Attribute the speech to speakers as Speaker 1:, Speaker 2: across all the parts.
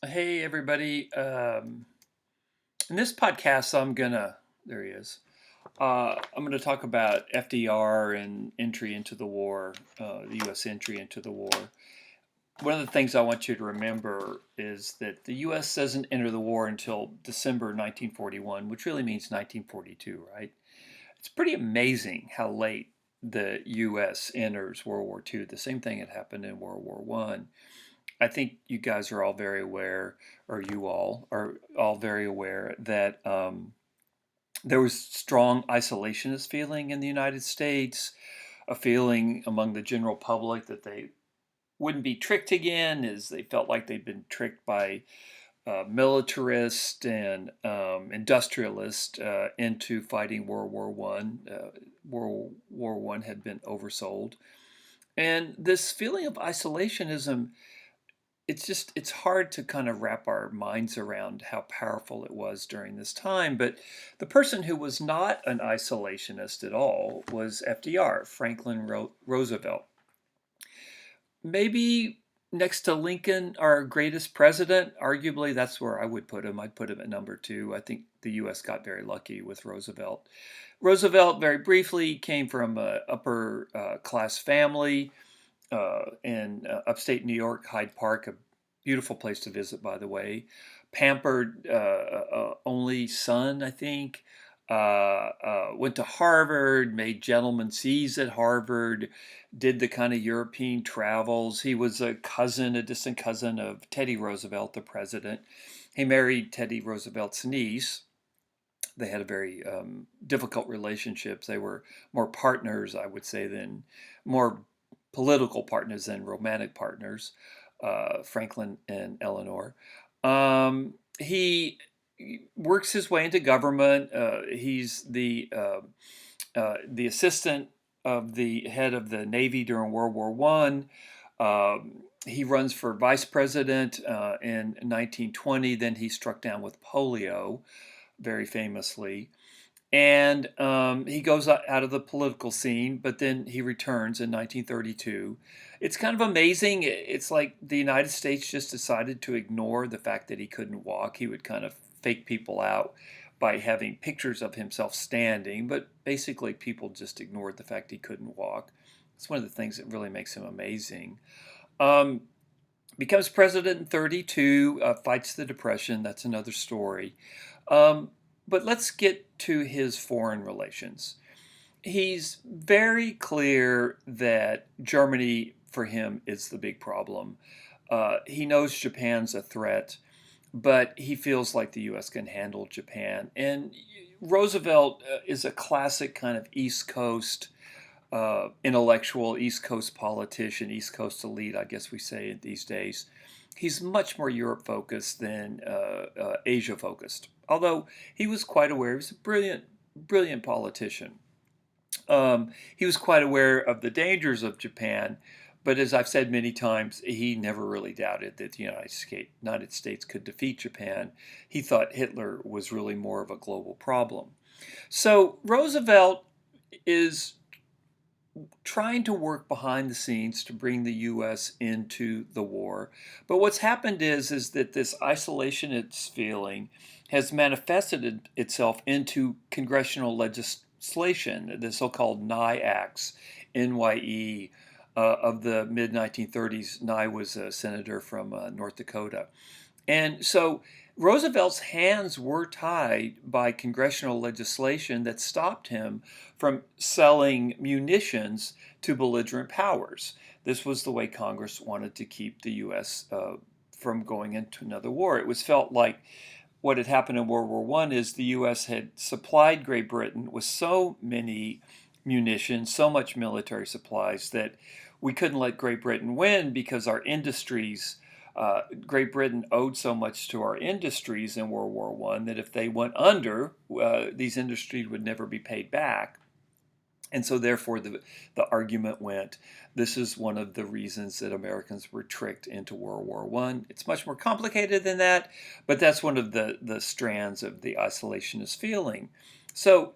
Speaker 1: Hey everybody. In this podcast, there he is. I'm gonna talk about FDR and entry into the war, the U.S. entry into the war. One of the things I want you to remember is that the U.S. doesn't enter the war until December 1941, which really means 1942, right? It's pretty amazing how late the U.S. enters World War II. The same thing had happened in World War One. I think you guys are all very aware, or you all are all very aware, that there was strong isolationist feeling in the United States, a feeling among the general public that they wouldn't be tricked again, as they felt like they'd been tricked by militarists and industrialists into fighting World War One. World War One had been oversold, and this feeling of isolationism, it's hard to kind of wrap our minds around how powerful it was during this time. But the person who was not an isolationist at all was FDR, Roosevelt. Maybe next to Lincoln, our greatest president. Arguably, that's where I would put him. I'd put him at number two. I think the U.S. got very lucky with Roosevelt. Roosevelt, very briefly, came from an upper class family in upstate New York, Hyde Park, a beautiful place to visit, by the way. Pampered only son, I think. Went to Harvard, made gentleman C's at Harvard, did the kind of European travels. He was a distant cousin of Teddy Roosevelt, the president. He married Teddy Roosevelt's niece. They had a very difficult relationship. They were more partners, I would say, than more political partners than romantic partners, Franklin and Eleanor. He works his way into government. He's the assistant of the head of the Navy during World War One. He runs for vice president in 1920. Then he's struck down with polio, very famously. And he goes out of the political scene, but then he returns in 1932. It's kind of amazing. It's like the United States just decided to ignore the fact that he couldn't walk. He would kind of fake people out by having pictures of himself standing, but basically people just ignored the fact he couldn't walk. It's one of the things that really makes him amazing. Um, Becomes president in 32, fights the Depression. That's another story. Um, but let's get to his foreign relations. He's very clear that Germany, for him, is the big problem. He knows Japan's a threat, but he feels like the U.S. can handle Japan. And Roosevelt is a classic kind of East Coast intellectual, East Coast politician, East Coast elite, I guess we say these days. He's much more Europe focused than Asia focused. Although he was quite aware, he was a brilliant politician. He was quite aware of the dangers of Japan, but as I've said many times, he never really doubted that the United States could defeat Japan. He thought Hitler was really more of a global problem. So Roosevelt is trying to work behind the scenes to bring the U.S. into the war. But what's happened is that this isolationist feeling has manifested itself into congressional legislation, the so-called Nye Acts, NYE, of the mid-1930s. Nye was a senator from North Dakota. And so Roosevelt's hands were tied by congressional legislation that stopped him from selling munitions to belligerent powers. This was the way Congress wanted to keep the U.S. From going into another war. It was felt like what had happened in World War One is the U.S. had supplied Great Britain with so many munitions, so much military supplies that we couldn't let Great Britain win because our industries Great Britain owed so much to our industries in World War One that if they went under, these industries would never be paid back. And so therefore the argument went, this is one of the reasons that Americans were tricked into World War One. It's much more complicated than that, but that's one of the strands of the isolationist feeling. So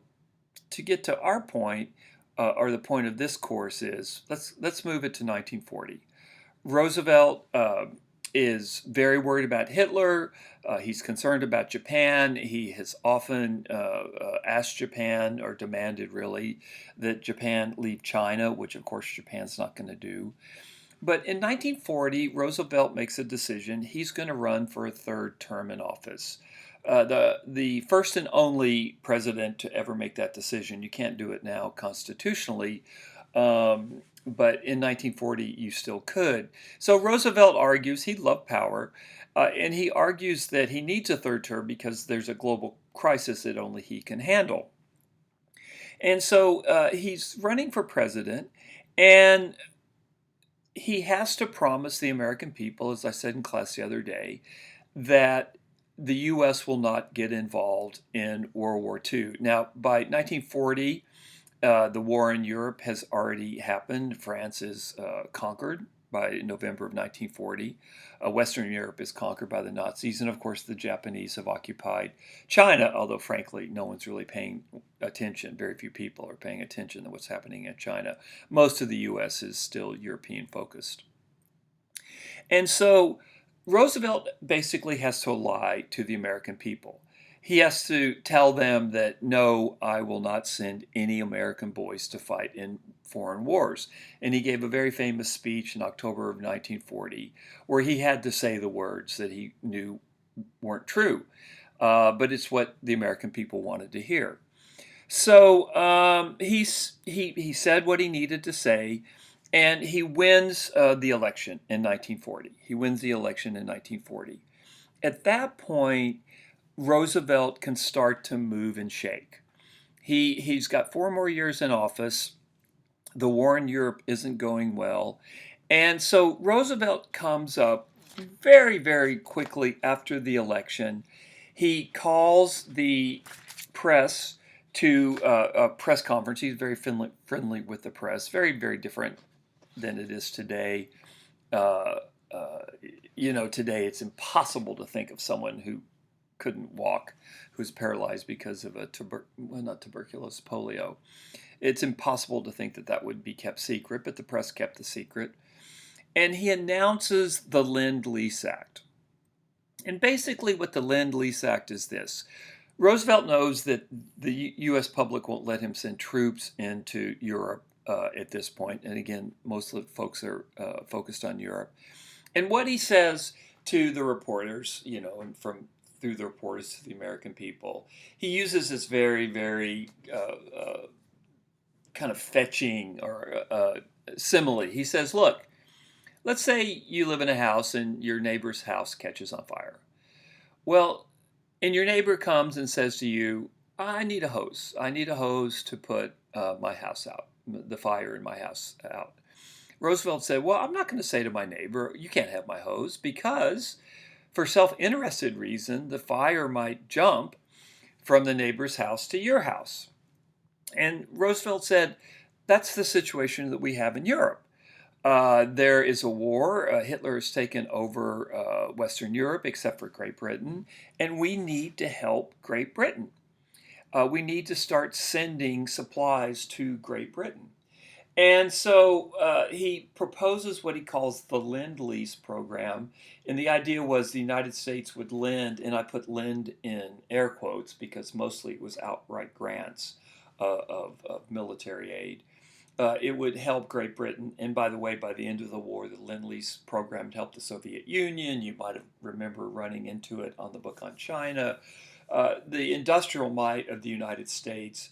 Speaker 1: to get to our point, or the point of this course is, let's move it to 1940. Roosevelt is very worried about Hitler. He's concerned about Japan. He has often asked Japan, or demanded really, that Japan leave China, which of course Japan's not going to do. But in 1940, Roosevelt makes a decision. He's going to run for a third term in office. The first and only president to ever make that decision. You can't do it now constitutionally, but in 1940 you still could. So Roosevelt argues he loved power, and he argues that he needs a third term because there's a global crisis that only he can handle. And so he's running for president, and he has to promise the American people, as I said in class the other day, that the U.S. will not get involved in World War II. Now, by 1940, the war in Europe has already happened. France is conquered by November of 1940. Western Europe is conquered by the Nazis. And of course, the Japanese have occupied China, although frankly, no one's really paying attention. Very few people are paying attention to what's happening in China. Most of the U.S. is still European focused. And so Roosevelt basically has to lie to the American people. He has to tell them that, no, I will not send any American boys to fight in foreign wars. And he gave a very famous speech in October of 1940 where he had to say the words that he knew weren't true. But it's what the American people wanted to hear. So he said what he needed to say, and he wins the election in 1940. He wins the election in 1940. At that point, Roosevelt can start to move and shake. He's got 4 more years in office. The war in Europe isn't going well. And so Roosevelt comes up very, very quickly after the election. He calls the press to a press conference. He's very friendly with the press, very, very different than it is today. Today it's impossible to think of someone who couldn't walk, who's paralyzed because of not tuberculosis, polio. It's impossible to think that that would be kept secret, but the press kept the secret. And he announces the Lend-Lease Act. And basically what the Lend-Lease Act is this. Roosevelt knows that the U.S. public won't let him send troops into Europe at this point. And again, most of the folks are focused on Europe. And what he says to the reporters, and through the reporters to the American people, he uses this very, very kind of fetching or simile. He says, look, let's say you live in a house and your neighbor's house catches on fire. Well, and your neighbor comes and says to you, I need a hose. I need a hose to put my house out, the fire in my house out. Roosevelt said, well, I'm not going to say to my neighbor, you can't have my hose, because for self-interested reason, the fire might jump from the neighbor's house to your house. And Roosevelt said, that's the situation that we have in Europe. There is a war. Hitler has taken over Western Europe, except for Great Britain, and we need to help Great Britain. We need to start sending supplies to Great Britain. And so he proposes what he calls the Lend-Lease program. And the idea was the United States would lend, and I put lend in air quotes because mostly it was outright grants of military aid. It would help Great Britain. And by the way, by the end of the war, the Lend-Lease program helped the Soviet Union. You might remember running into it on the book on China. The industrial might of the United States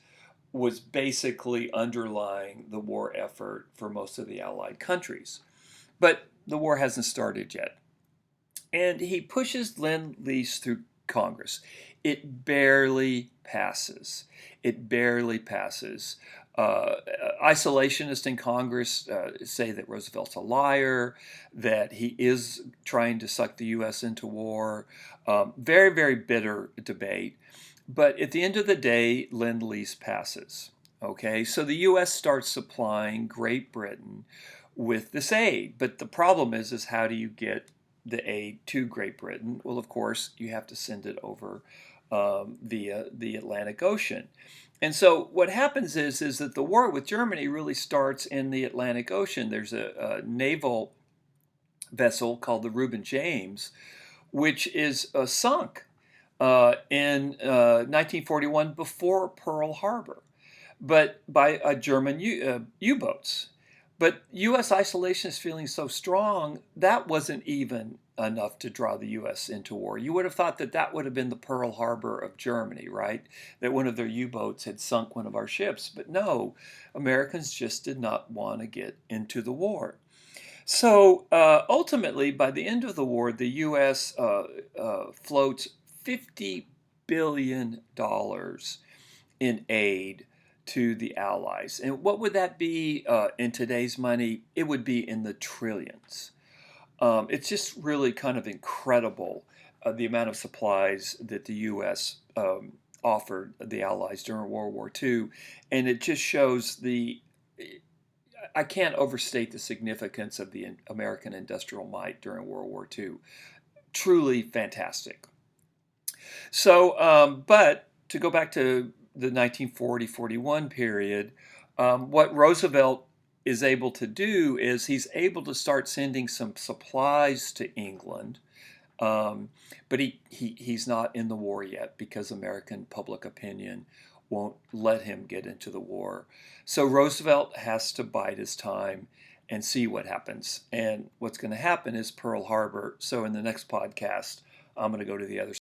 Speaker 1: was basically underlying the war effort for most of the Allied countries. But the war hasn't started yet. And he pushes Lend-Lease through Congress. It barely passes. It barely passes. Isolationists in Congress say that Roosevelt's a liar, that he is trying to suck the U.S. into war. Very, very bitter debate. But at the end of the day, Lend-Lease passes. Okay, so the U.S. starts supplying Great Britain with this aid. But the problem is how do you get the aid to Great Britain? Well, of course, you have to send it over via the Atlantic Ocean. And so what happens is that the war with Germany really starts in the Atlantic Ocean. There's a naval vessel called the Reuben James, which is sunk in 1941 before Pearl Harbor, but by German U-boats. But U.S. isolation is feeling so strong that wasn't even enough to draw the U.S. into war. You would have thought that that would have been the Pearl Harbor of Germany, right? That one of their U-boats had sunk one of our ships. But no, Americans just did not want to get into the war. So ultimately, by the end of the war, the U.S. Floats $50 billion in aid to the Allies. And what would that be in today's money? It would be in the trillions. It's just really kind of incredible the amount of supplies that the U.S. Offered the Allies during World War II. And it just shows I can't overstate the significance of the American industrial might during World War II. Truly fantastic. So, but to go back to the 1940-41 period, what Roosevelt is able to do is he's able to start sending some supplies to England, but he's not in the war yet because American public opinion won't let him get into the war. So Roosevelt has to bide his time and see what happens. And what's going to happen is Pearl Harbor. So in the next podcast, I'm going to go to the other